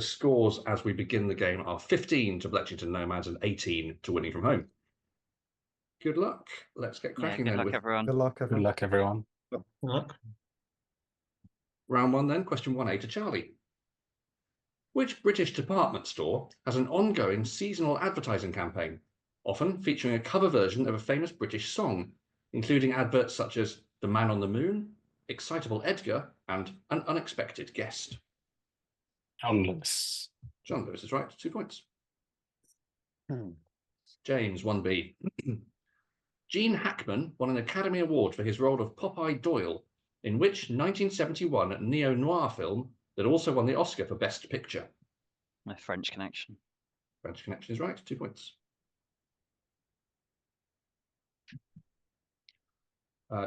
The scores as we begin the game are 15 to Bletchingdon Nomads and 18 to Winning from Home. Good luck. Let's get cracking good then luck, with everyone. Good luck, Good everyone. luck, everyone. Good luck. round one then. Question 1A to Charlie. Which British department store has an ongoing seasonal advertising campaign, often featuring a cover version of a famous British song, including adverts such as The Man on the Moon, Excitable Edgar, and An Unexpected Guest? John Lewis. John Lewis is right, 2 points. Hmm. James, 1B. Gene Hackman won an Academy Award for his role of Popeye Doyle in which 1971 neo-noir film that also won the Oscar for Best Picture? My French Connection. French Connection is right, 2 points.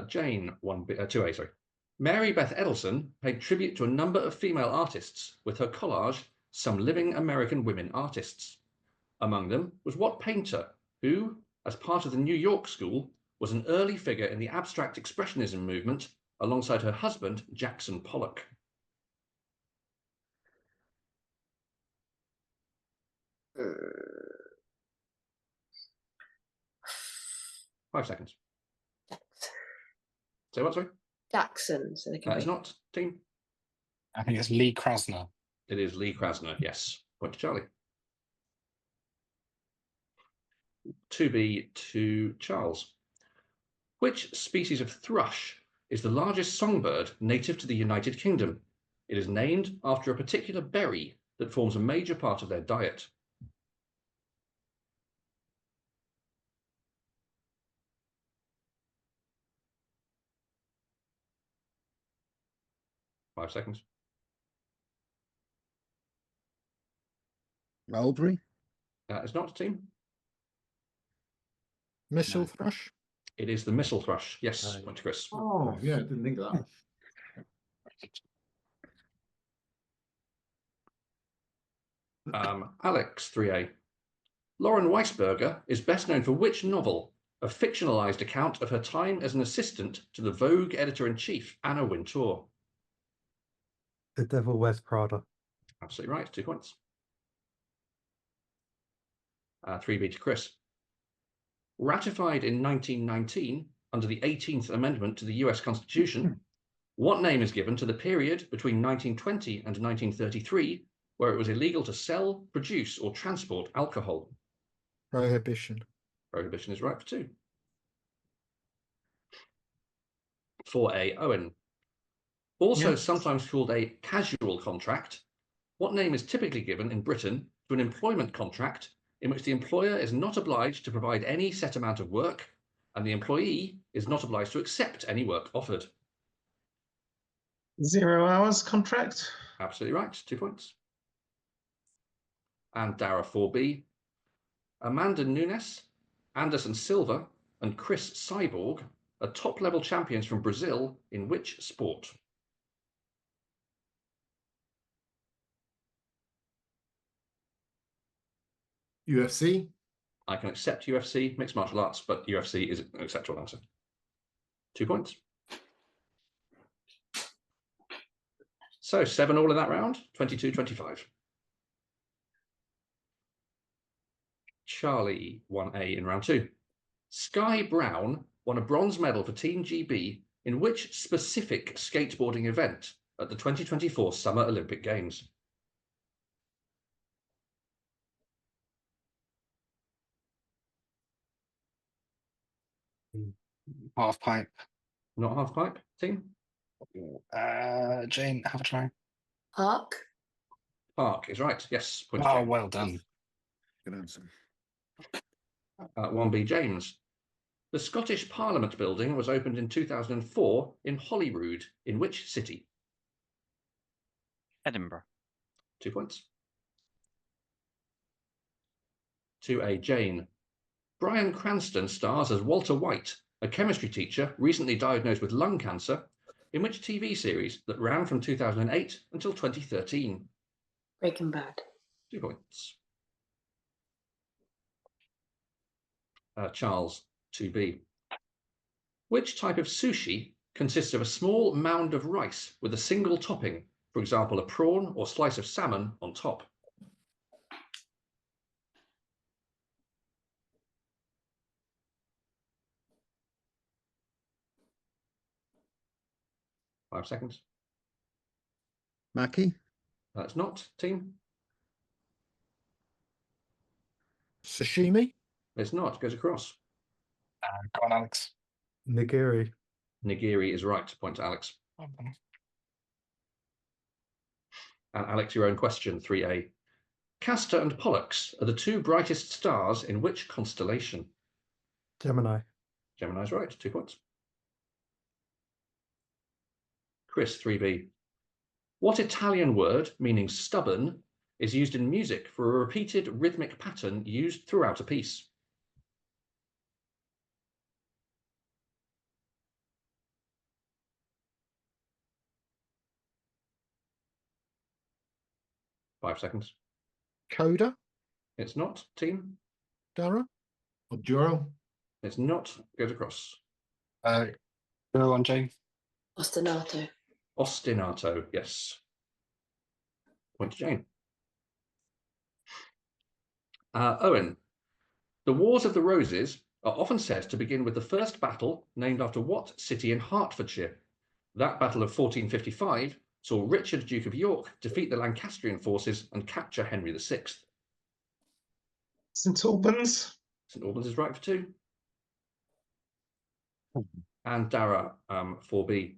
Jane, 2A, sorry. Mary Beth Edelson paid tribute to a number of female artists with her collage, Some Living American Women Artists. Among them was what painter who, as part of the New York School, was an early figure in the abstract expressionism movement alongside her husband, Jackson Pollock? Uh, 5 seconds. Say what, sorry? Jackson, so they can It's not, team. I think it's Lee Krasner. It is Lee Krasner, yes. Point to Charlie. 2B to Charles. Which species of thrush is the largest songbird native to the United Kingdom? It is named after a particular berry that forms a major part of their diet. Five seconds. Mulberry. It's not, team. Missile thrush. It is the missile thrush. Yes, Right. point to Chris. oh, yeah, I didn't think of that. Alex, 3A. Lauren Weisberger is best known for which novel? A fictionalized account of her time as an assistant to the Vogue editor-in-chief, Anna Wintour. The Devil Wears Prada. Absolutely right, 2 points. 3B to Chris. Ratified in 1919 under the 18th Amendment to the US Constitution, what name is given to the period between 1920 and 1933 where it was illegal to sell, produce, or transport alcohol? Prohibition. Prohibition is right for 2. 4A, Owen. Also Yeah. sometimes called a casual contract, what name is typically given in Britain to an employment contract in which the employer is not obliged to provide any set amount of work and the employee is not obliged to accept any work offered? 0 hours contract. Absolutely right, 2 points. And Dara, 4B. Amanda Nunes, Anderson Silva, and Chris Cyborg are top-level champions from Brazil in which sport? UFC. I can accept UFC, mixed martial arts, but UFC is an acceptable answer. 2 points. So 7 all in that round, 22-25. Charlie, 1A in round 2. Sky Brown won a bronze medal for Team GB in which specific skateboarding event at the 2024 Summer Olympic Games? Half pipe. Not half pipe, team? Jane, have a try. Park. Park is right, yes. Point to Oh, Jane. well done. Good answer. 1B James. The Scottish Parliament building was opened in 2004 in Holyrood, in which city? Edinburgh. 2 points. 2A Jane. Bryan Cranston stars as Walter White, a chemistry teacher recently diagnosed with lung cancer, in which TV series that ran from 2008 until 2013? Breaking Bad. 2 points. Charles, 2B. Which type of sushi consists of a small mound of rice with a single topping For example, a prawn or slice of salmon on top. Five seconds. Mackie. That's not, team. Sashimi. It's not, goes across. Go on, Alex. Nigiri. Nigiri is right, point to Alex. Well done. And Alex, your own question, 3A. Castor and Pollux are the two brightest stars in which constellation? Gemini. Gemini's right, 2 points. Chris, 3B. What Italian word meaning stubborn is used in music for a repeated rhythmic pattern used throughout a piece? Five seconds. Coda. It's not, team. Dara. Juro. It's not, goes across. Go on, Jane. Ostinato. Ostinato, yes. Point to Jane. Owen, the Wars of the Roses are often said to begin with the first battle named after what city in Hertfordshire? That battle of 1455 saw Richard, Duke of York, defeat the Lancastrian forces and capture Henry VI. St Albans. St Albans is right for 2. And Dara, 4B.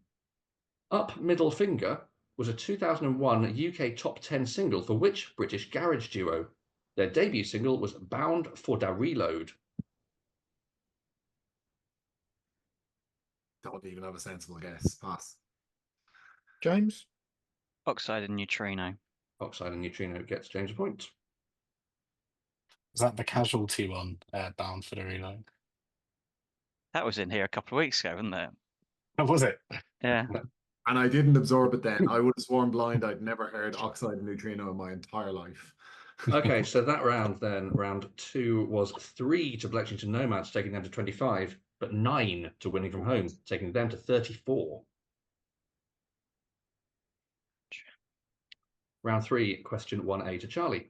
Up Middle Finger was a 2001 UK top 10 single for which British garage duo? Their debut single was Bound for Da Reload. Don't even have a sensible guess. Pass. James. Oxide and neutrino. Oxide and Neutrino gets James a point. Is that the casualty one? Bound for the reload. That was in here a couple of weeks ago, wasn't it? Oh, was it? Yeah. And I didn't absorb it then. I would have sworn blind I'd never heard Oxide and Neutrino in my entire life. Okay, so that round then, round 2 was 3 to Bletchingdon Nomads, taking them to 25, but 9 to Winning from Home, taking them to 34. Round 3, question 1A to Charlie.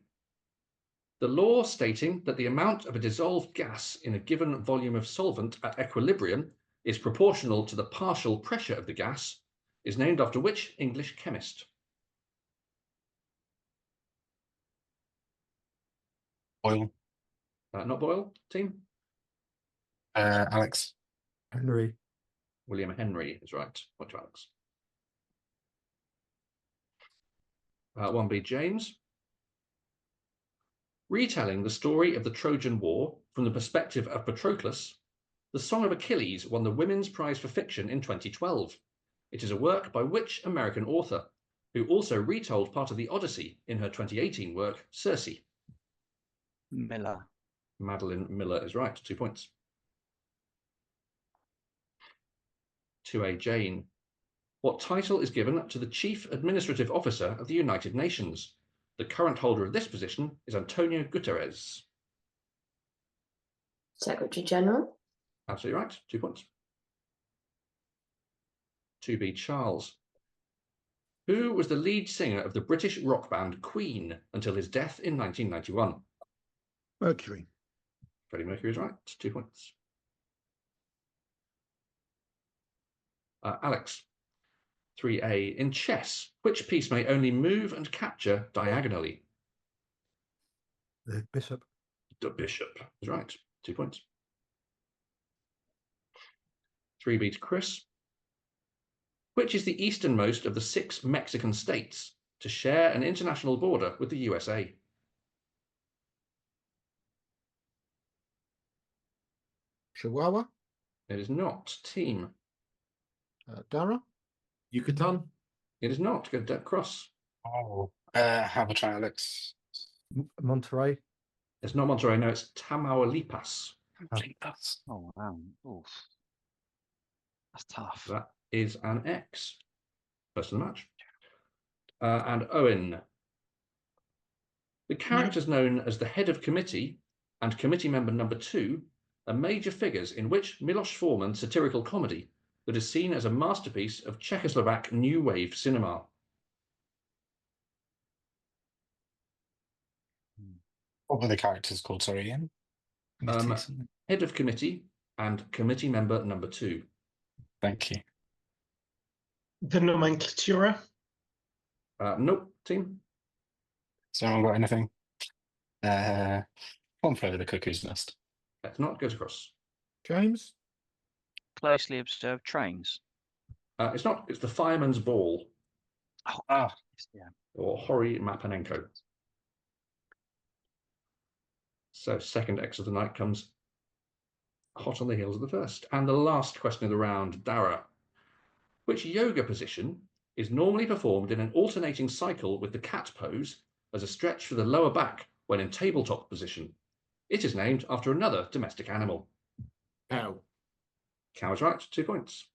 The law stating that the amount of a dissolved gas in a given volume of solvent at equilibrium is proportional to the partial pressure of the gas is named after which English chemist? Boyle. Not Boyle, team? Alex. Henry. William Henry is right. Point to Alex. 1B, James. Retelling the story of the Trojan War from the perspective of Patroclus, The Song of Achilles won the Women's Prize for Fiction in 2012. It is a work by which American author, who also retold part of the Odyssey in her 2018 work, Circe? Miller. Madeline Miller is right. 2 points. 2A, Jane. What title is given to the Chief Administrative Officer of the United Nations? The current holder of this position is Antonio Guterres. Secretary General. Absolutely right. 2 points. 2B, Charles. Who was the lead singer of the British rock band Queen until his death in 1991? Mercury. Freddie Mercury is right. 2 points. Alex. 3A. In chess, which piece may only move and capture diagonally? The bishop. The bishop is right. 2 points. 3B to Chris. Which is the easternmost of the 6 Mexican states to share an international border with the USA? Chihuahua. It is not. Team. Dara. Yucatan. It is not. Go to Cross. Oh. Have a try, Alex. Monterey. It's not Monterrey. No, it's Tamaulipas. That's Oh wow. Oof. That's tough. That is an X. First of the match. And Owen. The characters known as the head of committee and committee member number 2 are major figures in which Miloš Forman satirical comedy that is seen as a masterpiece of Czechoslovak new wave cinema? What were the characters called? Sorry, Ian? Committee something. Head of committee and committee member number 2. Thank you. The nomenclatura. Nope, team. Has anyone got anything? One flew over the cuckoo's nest. Let's not go across. James. Closely observed trains. It's not. It's the fireman's ball, Oh, Ah, yeah. or Hori Mapanenko. So second X of the night comes hot on the heels of the first. And the last question of the round, Dara. Which yoga position is normally performed in an alternating cycle with the cat pose as a stretch for the lower back when in tabletop position? It is named after another domestic animal. Cow. Cow is right, 2 points.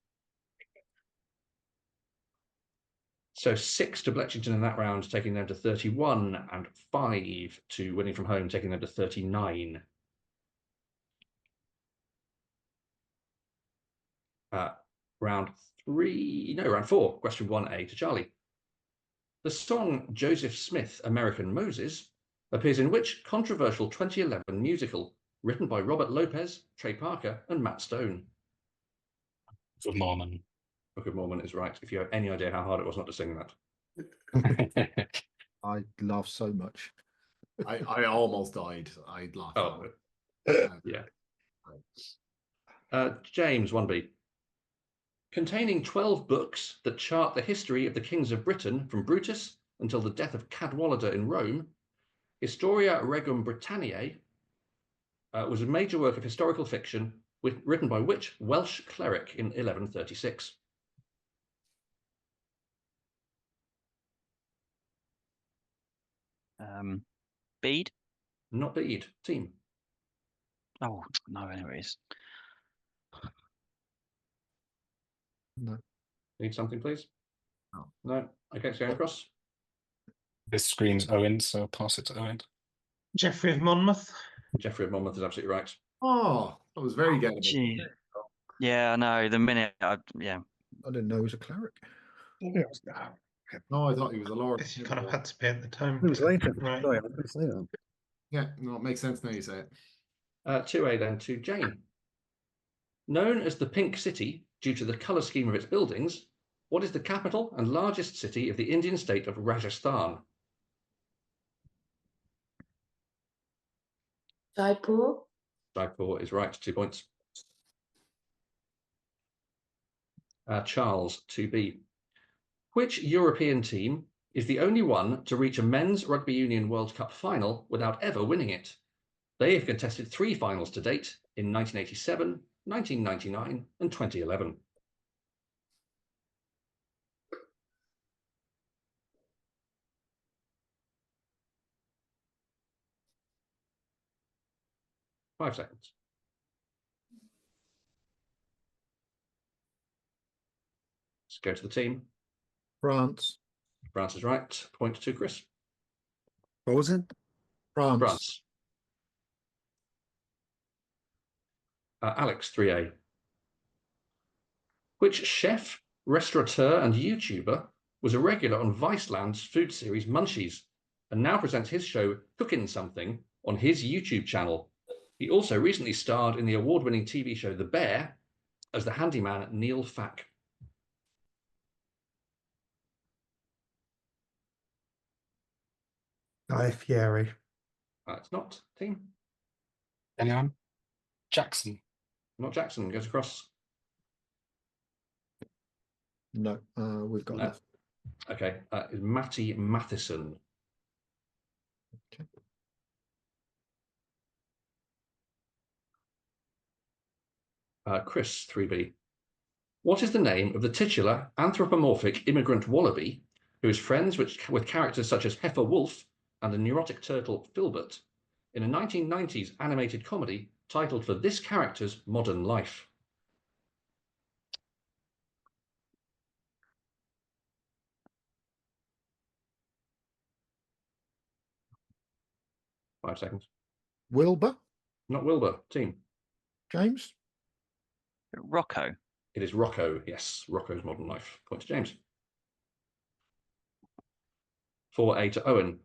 So 6 to Bletchingdon in that round, taking them to 31, and 5 to Winning from Home, taking them to 39. Round 4, question 1A to Charlie. The song Joseph Smith, American Moses, appears in which controversial 2011 musical written by Robert Lopez, Trey Parker, and Matt Stone? Book of Mormon. Book of Mormon is right, if you have any idea how hard it was not to sing that. I laugh so much. I almost died. I laughed. Oh, Yeah. James 1B. Containing 12 books that chart the history of the kings of Britain from Brutus until the death of Cadwallader in Rome, Historia Regum Britanniae was a major work of historical fiction written by which Welsh cleric in 1136? Bede. Not Bede. Team. Oh no, there it is. No. Need something, please? No. No? Okay, so going across. This screams Owen, so pass it to Owen. Geoffrey of Monmouth. Geoffrey of Monmouth is absolutely right. Oh, that was very gettable. Gee. Yeah, I know. The minute, yeah. I didn't know he was a cleric. No, I thought he was a lord. Guess you kind of had to be at the time. It was later. Right. Sorry, I was going to say that. Yeah, no, it makes sense now you say it. 2A then to Jane. Known as the Pink City due to the colour scheme of its buildings, what is the capital and largest city of the Indian state of Rajasthan? Jaipur. Jaipur is right, 2 points. Charles 2B. Which European team is the only one to reach a men's rugby union World Cup final without ever winning it? They have contested 3 finals to date in 1987, 1999, and 2011. Five seconds. Let's go to the team. France. France is right. Point to Chris. What was it? France. France. Alex 3A. Which chef, restaurateur, and YouTuber was a regular on Viceland's food series Munchies and now presents his show Cookin' Something on his YouTube channel? He also recently starred in the award-winning TV show The Bear as the handyman Neil Fack. Guy Fieri. It's not team. Anyone? Jackson. Not Jackson. Goes across. No, we've got No. enough. Okay. Is Matty Matheson. Okay. Chris 3B. What is the name of the titular anthropomorphic immigrant wallaby who is friends with characters such as Heifer Wolf and the neurotic turtle Filbert in a 1990s animated comedy titled for this character's modern life? Five seconds. Wilbur. Not Wilbur. Team. James. Rocco. It is Rocco. Yes, Rocco's modern life. Point to James. 4A to Owen.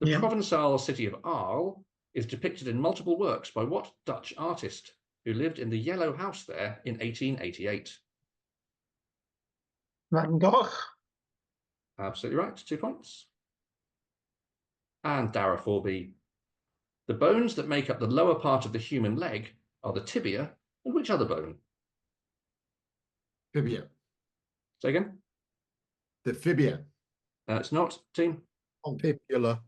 The Yeah. Provençal city of Arles is depicted in multiple works by what Dutch artist who lived in the Yellow House there in 1888? Van Gogh. Absolutely right, 2 points. And Dara 4B. The bones that make up the lower part of the human leg are the tibia and which other bone? Fibia. Say again? The fibia. It's not, team. Fibula.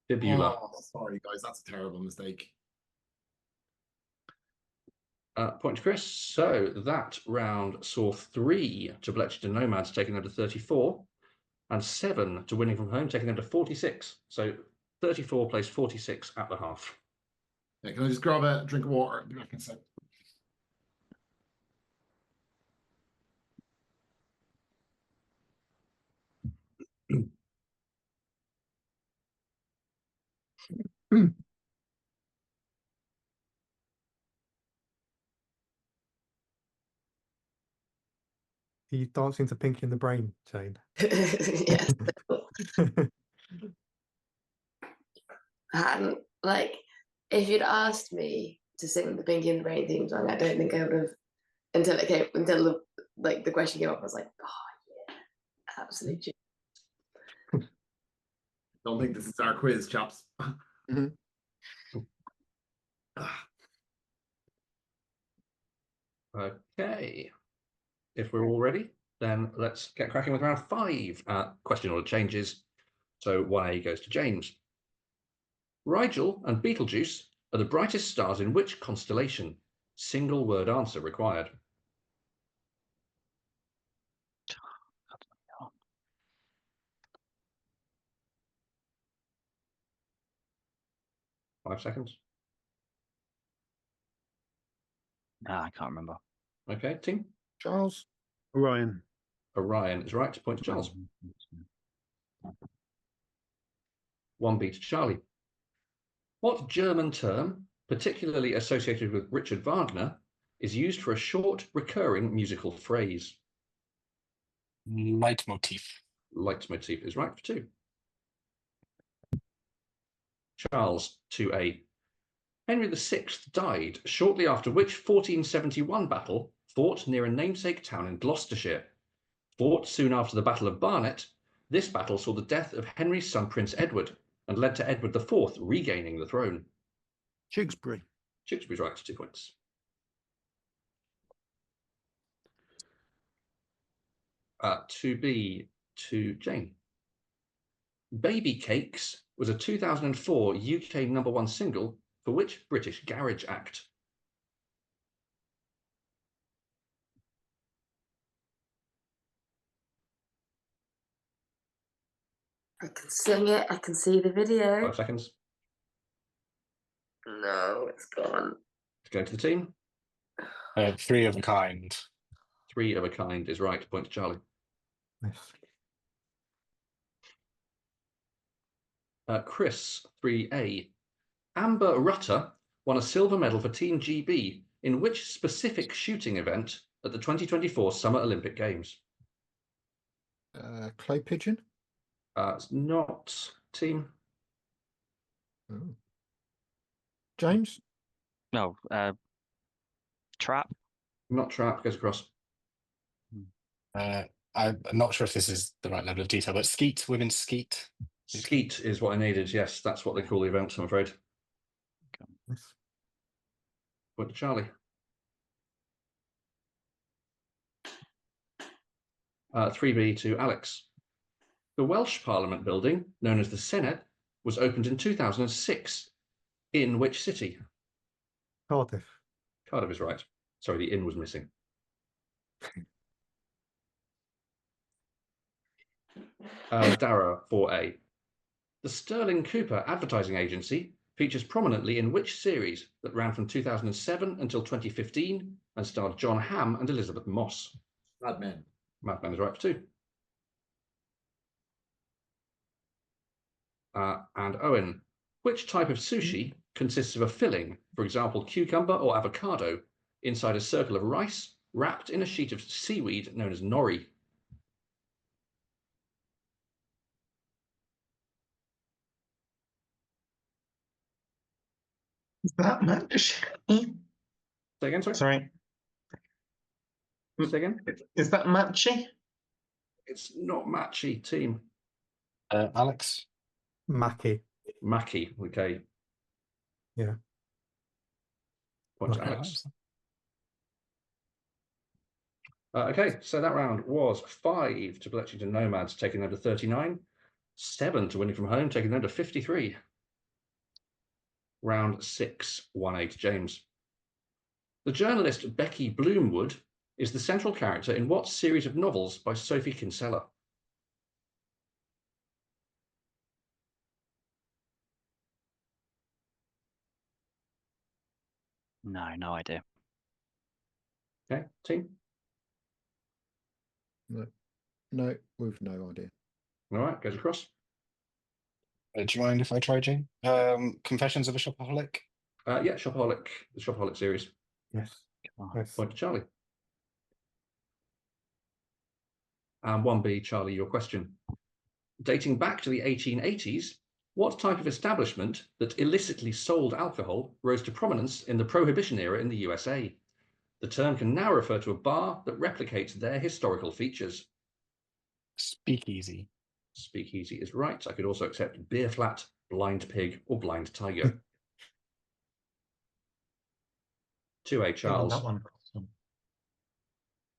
Fibula. Oh, sorry, guys. That's a terrible mistake. Point to Chris. So that round saw 3 to Bletchingdon Nomads taking them to 34 and 7 to Winning from Home taking them to 46. So 34 plays 46 at the half. Yeah, can I just grab a drink of water? Be back in a sec. Are you dancing to Pinky in the Brain, Jane? Yes. And like, if you'd asked me to sing the Pinky and the Brain theme song, I don't think I would have until the question came up. I was like, oh yeah, absolutely. Don't think this is our quiz, chaps. Mhm. Okay. If we're all ready, then let's get cracking with round 5. Question order changes. So 1A goes to James. Rigel and Betelgeuse are the brightest stars in which constellation? Single word answer required. Five seconds. Nah, I can't remember. Okay, team. Charles. Orion. Orion is right. Point to Charles. 1B to Charlie. What German term, particularly associated with Richard Wagner, is used for a short, recurring musical phrase? Leitmotif. Leitmotif is right for 2. Charles, 2A. Henry VI died shortly after which 1471 battle fought near a namesake town in Gloucestershire? Fought soon after the Battle of Barnet, this battle saw the death of Henry's son Prince Edward and led to Edward IV regaining the throne. Tewkesbury. Tewkesbury's right, 2 points. 2B to Jane. Baby Cakes was a 2004 UK #1 single for which British garage act? I can sing it. I can see the video. 5 seconds. No, it's gone. Let's go to the team. 3 of a kind. 3 of a kind is right. Point to Charlie. Yes. Chris, 3A. Amber Rutter won a silver medal for Team GB in which specific shooting event at the 2024 Summer Olympic Games? Clay pigeon. It's not team. Oh. James. No, trap. Not trap. Goes across. I'm not sure if this is the right level of detail, but skeet, women's skeet. Skeet is what I needed. Yes, that's what they call the event, I'm afraid. Yes. Point to Charlie. 3B to Alex. The Welsh Parliament building, known as the Senedd, was opened in 2006. In which city? Cardiff. Cardiff is right. Sorry, the inn was missing. Dara, 4A. The Sterling Cooper advertising agency features prominently in which series that ran from 2007 until 2015 and starred John Hamm and Elizabeth Moss? Mad Men. Mad Men is right for 2. And Owen, which type of sushi consists of a filling, for example, cucumber or avocado, inside a circle of rice wrapped in a sheet of seaweed known as nori? Is that match? Say again, sorry? Sorry. Say again? Is that matchy? It's not matchy, team. Alex. Mackie. Mackie, okay. Yeah. Point to Okay. Alex. Okay, so that round was 5 to Bletchingdon Nomads, taking them to 39. 7 to Winning from Home, taking them to 53. Round 6, 1-8 James. The journalist Becky Bloomwood is the central character in what series of novels by Sophie Kinsella? No idea. Okay, team. No, we've no idea. All right, goes across. Do you mind if I try, Jane? Confessions of a Shopaholic. Yeah, Shopaholic, the Shopaholic series. Yes. Come on. Nice. Point to Charlie. And 1B, Charlie, your question. Dating back to the 1880s, what type of establishment that illicitly sold alcohol rose to prominence in the Prohibition era in the USA? The term can now refer to a bar that replicates their historical features. Speakeasy. Speakeasy is right. I could also accept Beer Flat, Blind Pig, or Blind Tiger. 2A, Charles. That one.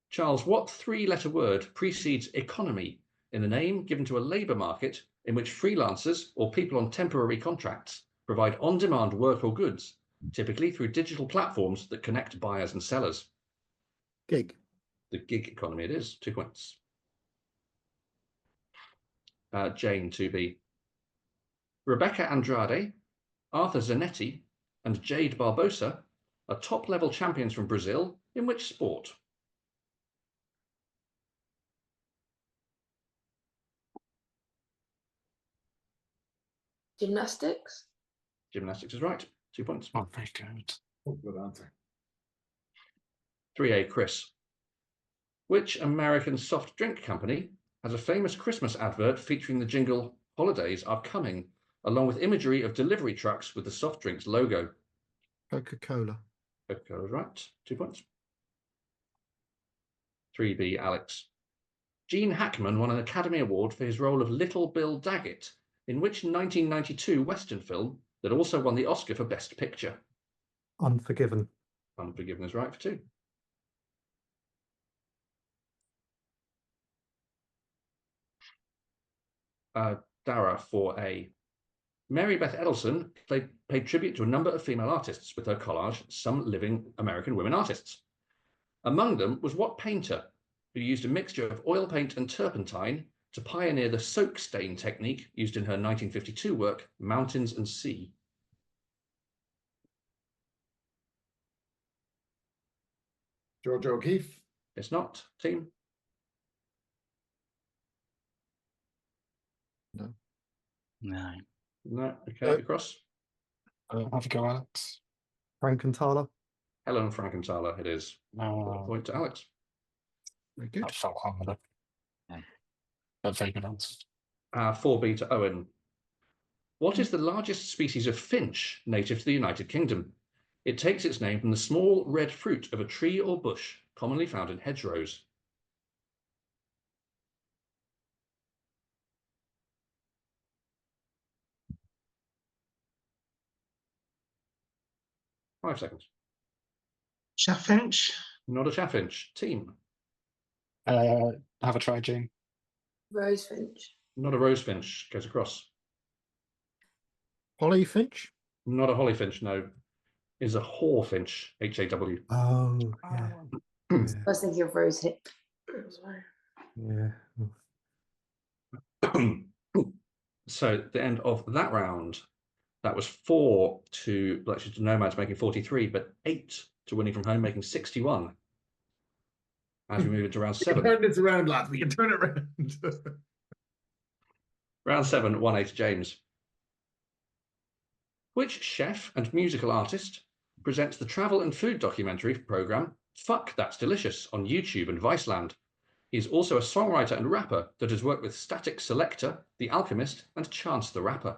Charles, what three-letter word precedes economy in the name given to a labour market in which freelancers or people on temporary contracts provide on-demand work or goods, typically through digital platforms that connect buyers and sellers? Gig. The gig economy it is. 2 points. Jane, 2B. Rebecca Andrade, Arthur Zanetti, and Jade Barbosa are top-level champions from Brazil in which sport? Gymnastics. Gymnastics is right. 2 points. Oh, very good. Oh, good answer. 3A, Chris. Which American soft drink company has a famous Christmas advert featuring the jingle "Holidays Are Coming," along with imagery of delivery trucks with the soft drinks logo? Coca-Cola. Coca-Cola is right. 2 points. 3B, Alex. Gene Hackman won an Academy Award for his role of Little Bill Daggett in which 1992 Western film that also won the Oscar for Best Picture? Unforgiven. Unforgiven is right for 2. Dara, 4A. Mary Beth Edelson paid tribute to a number of female artists with her collage, Some Living American Women Artists. Among them was what painter who used a mixture of oil paint and turpentine to pioneer the soak stain technique used in her 1952 work, Mountains and Sea? George O'Keefe. It's not. Team? No. No. Okay, across. Have a go, Alex. Frankenthaler. Helen Frankenthaler it is. Point to Alex. Very good. That felt harder. Okay. But very good answer. 4B to Owen. What is the largest species of finch native to the United Kingdom? It takes its name from the small red fruit of a tree or bush commonly found in hedgerows. Five seconds. Chaffinch. Not a chaffinch. Team. Have a try, Jane. Rosefinch. Not a rosefinch. Goes across. Holly Finch. Not a hollyfinch, no. Is a hawfinch. H-A-W. Oh, yeah. I was thinking of rose hip. Yeah. So at the end of that round, that was 4 to Bletchingdon Nomads making 43, but 8 to Winning from Home making 61. As we move into round We can 7. turn this around, lads. We can turn it around. Round 7, 1-8 James. Which chef and musical artist presents the travel and food documentary program Fuck That's Delicious on YouTube and Viceland? He is also a songwriter and rapper that has worked with Static Selector, The Alchemist, and Chance the Rapper.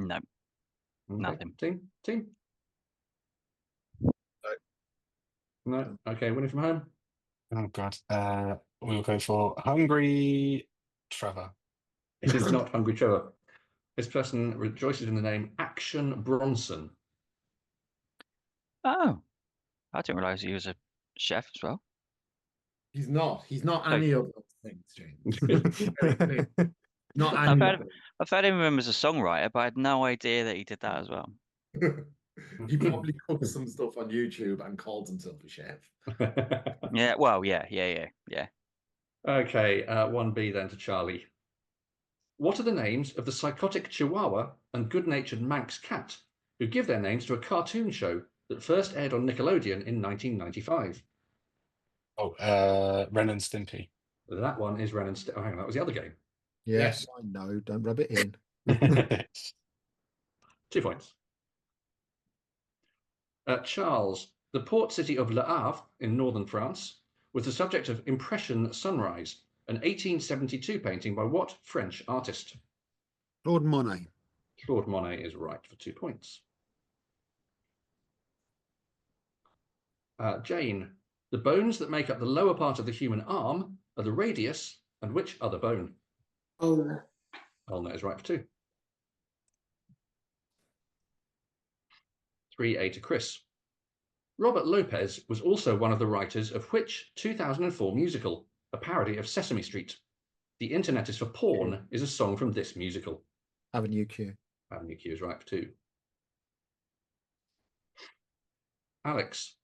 No. Okay, Nothing. Team? No. Okay, winning from home. Oh god. We'll go for Hungry Trevor. It is not Hungry Trevor. This person rejoices in the name Action Bronson. Oh, I didn't realise he was a chef as well. He's not. He's not Like- any of those things, James. Very clear. Not I've any heard, of I've heard him as a songwriter, but I had no idea that he did that as well. those. He probably cooks some stuff on YouTube and calls himself a chef. Yeah, well, yeah. Okay, 1B then to Charlie. What are the names of the psychotic Chihuahua and good-natured Manx cat who give their names to a cartoon show that first aired on Nickelodeon in 1995? Oh, Ren and Stimpy. That one is Ren and Stimpy. Oh, hang on, that was the other game. Yes. I know. Don't rub it in. 2 points. Charles, the port city of Le Havre in northern France was the subject of Impression Sunrise, an 1872 painting by what French artist? Claude Monet. Claude Monet is right for 2 points. Jane, the bones that make up the lower part of the human arm are the radius and which other bone? Ulnar. Ulnar is right for 2. 3A to Chris. Robert Lopez was also one of the writers of which 2004 musical, a parody of Sesame Street? The Internet is for Porn is a song from this musical. Avenue Q. Avenue Q is right for 2. Alex,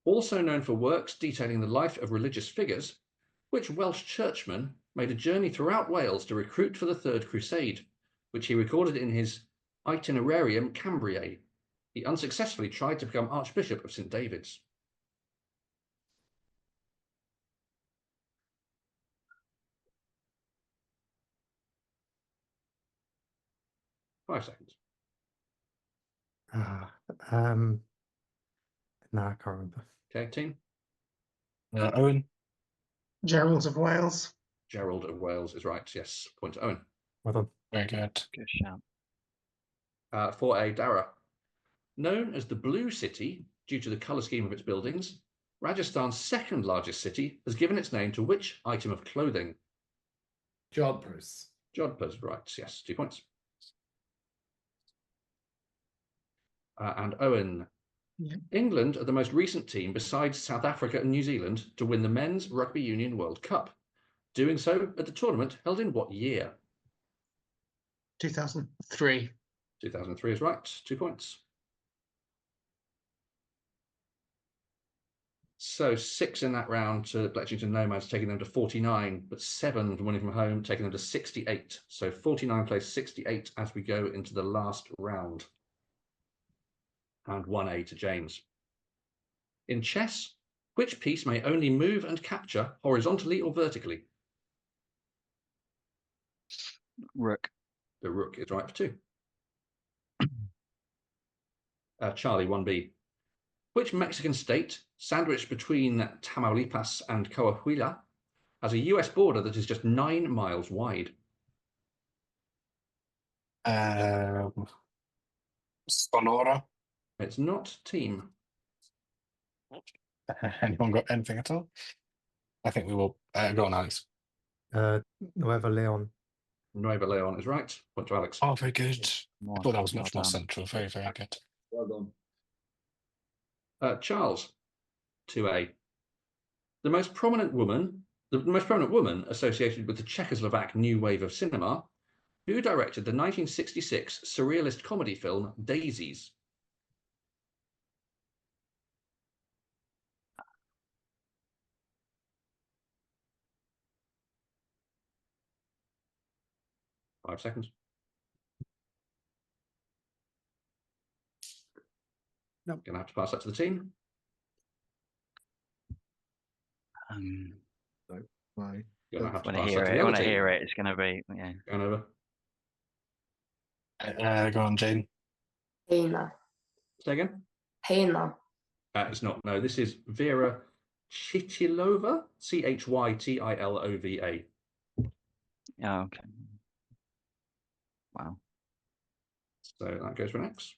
also known for works detailing the life of religious figures, which Welsh churchman made a journey throughout Wales to recruit for the Third Crusade, which he recorded in his Itinerarium Cambriae. He unsuccessfully tried to become Archbishop of St. David's. Five seconds. No, I can't remember. Okay, team. Owen. Gerald of Wales. Gerald of Wales is right. Yes, point to Owen. Well done. Very good. Good shout. 4A, Dara. Known as the Blue City due to the colour scheme of its buildings, Rajasthan's second largest city has given its name to which item of clothing? Jodhpurs. Jodhpurs, right. Yes, 2 points. And Owen. Yeah. England are the most recent team besides South Africa and New Zealand to win the Men's Rugby Union World Cup, doing so at the tournament held in what year? 2003. 2003 is right. 2 points. So 6 in that round to Bletchingdon Nomads, taking them to 49, but 7 from winning from home, taking them to 68. So 49 plays 68 as we go into the last round. And 1A to James. In chess, which piece may only move and capture horizontally or vertically? Rook. The rook is right for 2. Charlie, 1B. Which Mexican state, sandwiched between Tamaulipas and Coahuila, has a US border that is just 9 miles wide? Sonora. It's not, team. Anyone got anything at all? I think we will go on, Alex. Nueva Leon. Nueva Leon is right. Point to Alex. Oh, very good. I Well thought that was much more done. central. Very, very good. Well done. Charles, 2A. The most prominent woman associated with the Czechoslovak new wave of cinema, who directed the 1966 surrealist comedy film Daisies? Five seconds. Nope. Gonna have to pass that to the team. Right. Gonna have to When pass I that hear to it, the when other I team. hear it, it's going to be yeah. Going over. Go on, Jane. Hena. Say again. Hena. It's not. No, this is Vera Chytilova. Chytilova. Oh, okay. Wow. So that goes for an X.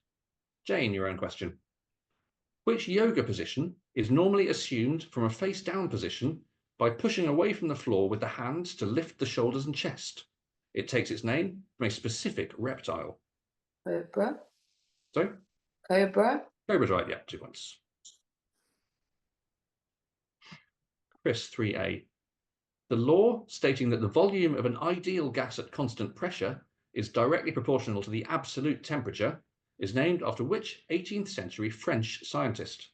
Jane, your own question. Which yoga position is normally assumed from a face down position by pushing away from the floor with the hands to lift the shoulders and chest? It takes its name from a specific reptile. Cobra. Sorry? Cobra. Cobra's right, yeah, 2 points. Chris, 3A. The law stating that the volume of an ideal gas at constant pressure is directly proportional to the absolute temperature is named after which 18th century French scientist?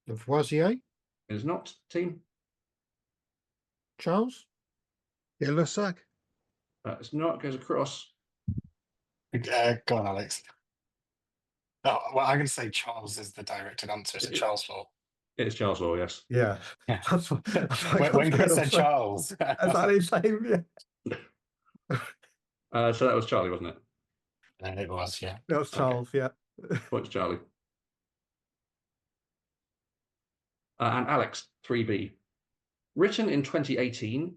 Lavoisier, It is not, team. Charles. Yeah, Lussac. It's not, goes across. Go on, Alex. Oh, well, I'm going to say Charles is the directed answer. So Charles Law. It is Charles Law, yes. Yeah. Yeah. That's what, When Chris said Charles. Is that his name? Yeah. So that was Charlie, wasn't it? It was, yeah. That was Okay. Charles, yeah. Points, Charlie. And Alex, 3B. Written in 2018,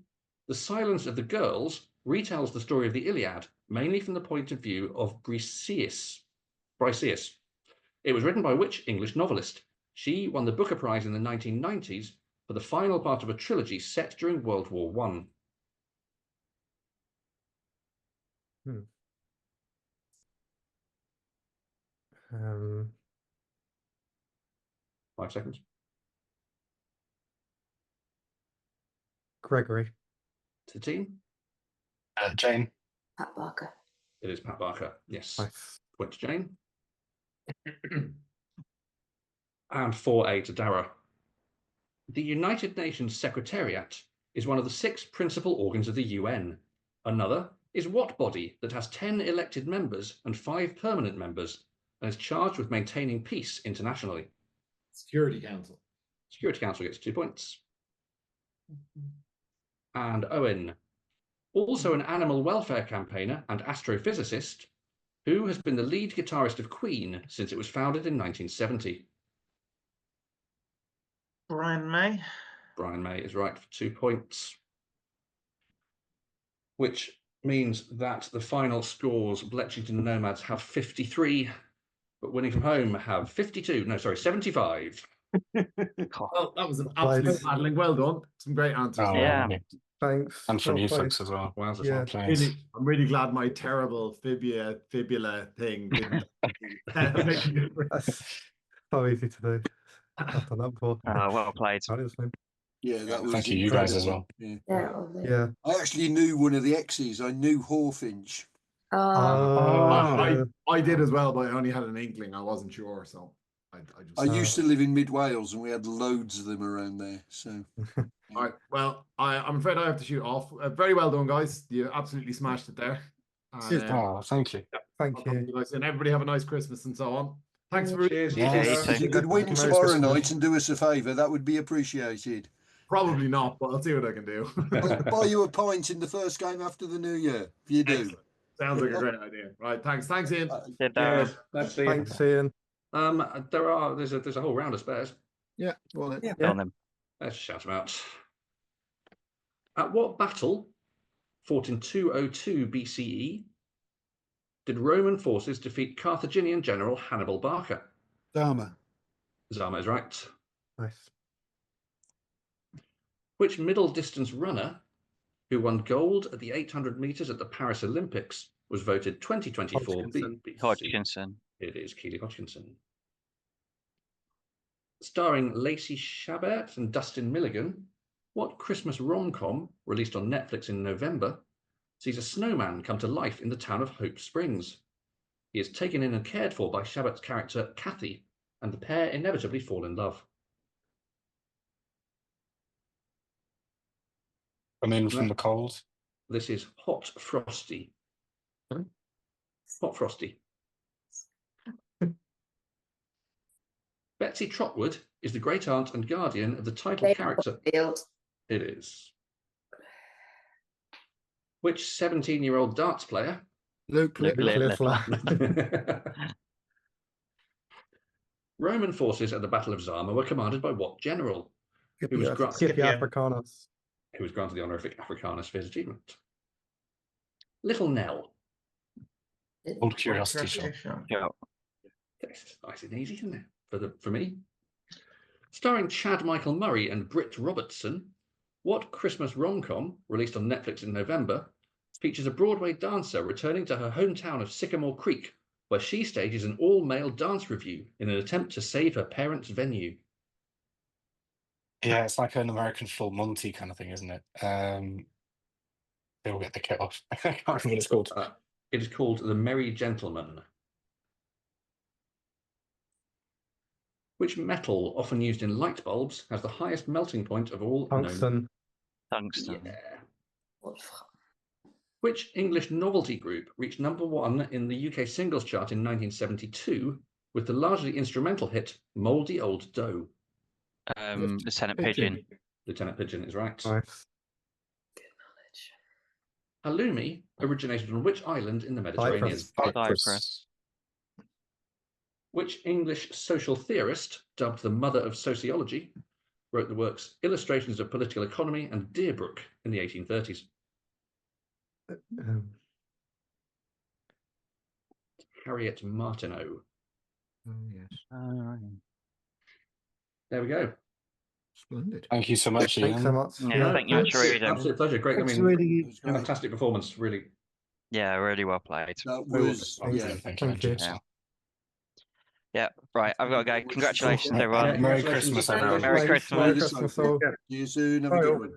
The Silence of the Girls retells the story of the Iliad, mainly from the point of view of Briseis. It was written by which English novelist? She won the Booker Prize in the 1990s for the final part of a trilogy set during World War I. Um, 5 seconds. Gregory. To the team. Jane. Pat Barker. It is Pat Barker. Yes. Nice. Point to Jane. And 4A to Dara. The United Nations Secretariat is one of the 6 principal organs of the UN. Another is what body that has 10 elected members and 5 permanent members and is charged with maintaining peace internationally? Security Council. Security Council gets 2 points. And Owen, also an animal welfare campaigner and astrophysicist, who has been the lead guitarist of Queen since it was founded in 1970. Brian May. Brian May is right for 2 points. Which means that the final scores, Bletchingdon Nomads have 53, but Winning from Home have 75. Well, that was an Well absolute played. battling. Well done. Some great answers. Oh, there. Yeah. yeah. Thanks. And from Well you played. folks as well. Wowzers, Yeah. well Played. I'm really glad my terrible fibula thing didn't make a difference. That's so easy to do. I've done that before. Well played. Honestly. Yeah, that was Thank you, you guys as incredible. well. Yeah. Yeah. Lovely. Yeah. I actually knew one of the X's. I knew Hawfinch. Oh, I did as well, but I only had an inkling. I wasn't sure, so I just. I used to live in Mid Wales, and we had loads of them around there. So, All right. Well, I'm afraid I have to shoot off. Very well done, guys. You absolutely smashed it there. Cheers, Oh, thank you. Thank I'll talk to you. guys soon. Everybody have a nice Christmas and so on. Thanks for Cheers. Yeah, you if you could win Merry tomorrow Christmas. night and do us a favour, that would be appreciated. probably not, but I'll see what I can do. Buy you a pint in the first game after the New Year, if you do. Excellent. Sounds like a great idea. Right. Thanks, Ian. Did Darren. Cheers. Let's see. Thanks, Ian. There's a whole round of spares. Yeah. Well, then. Yeah. on them? Let's shout them out. At what battle, fought in 202 BCE, did Roman forces defeat Carthaginian general Hannibal Barca? Dharma. Zama is right. Nice. Which middle distance runner who won gold at the 800 meters at the Paris Olympics was voted 2024 Hodgkinson. BBC? Hodgkinson. It is Keely Hodgkinson. Starring Lacey Chabert and Dustin Milligan, what Christmas rom-com, released on Netflix in November, sees a snowman come to life in the town of Hope Springs? He is taken in and cared for by Chabert's character Kathy, and the pair inevitably fall in love. I'm in from the cold. This is Hot Frosty. Sorry? Hot Frosty. Betsy Trotwood is the great aunt and guardian of the title David character. Copperfield. It is. Which 17-year-old darts player? Luke. Littler. Roman forces at the Battle of Zama were commanded by what general? Who was, Scipio Yeah. Africanus. who was granted the honorific Africanus for his achievement? Little Nell. Old curiosity Curiosity shop. Yeah. It's nice and easy, isn't it? For me. Starring Chad Michael Murray and Britt Robertson, what Christmas rom-com, released on Netflix in November, features a Broadway dancer returning to her hometown of Sycamore Creek, where she stages an all-male dance review in an attempt to save her parents' venue? Yeah, it's like an American Full Monty kind of thing, isn't it? They all get the kit off. I can't remember what it's called. It is called The Merry Gentleman. Which metal, often used in light bulbs, has the highest melting point of all known? Tungsten. Tungsten. Yeah. What the fuck? Which English novelty group reached #1 in the UK singles chart in 1972 with the largely instrumental hit Mouldy Old Dough? Lieutenant Pigeon. Lieutenant Pigeon is right. Nice. Halloumi originated on which island in the Mediterranean? Cyprus. Which English social theorist, dubbed the mother of sociology, wrote the works Illustrations of Political Economy and Deerbrook in the 1830s? Um, Harriet Martineau. Oh, yes. There we go. Splendid. Thank you so much, Thanks so Ian. much. Yeah, thank you, absolute, absolute pleasure. Great. That's I mean, really It was great. fantastic performance. Really. Yeah, really well played. That Very well. was, Thank yeah. you. Thank you, Thank you. Andrew. Yeah. Yeah, right. I've got to go. Thank you. Congratulations, Yeah, everyone. Merry Congratulations. Christmas, Merry everyone. Merry Thanks. Christmas. Merry Merry Christmas all. See you soon. Have a Bye good all. one.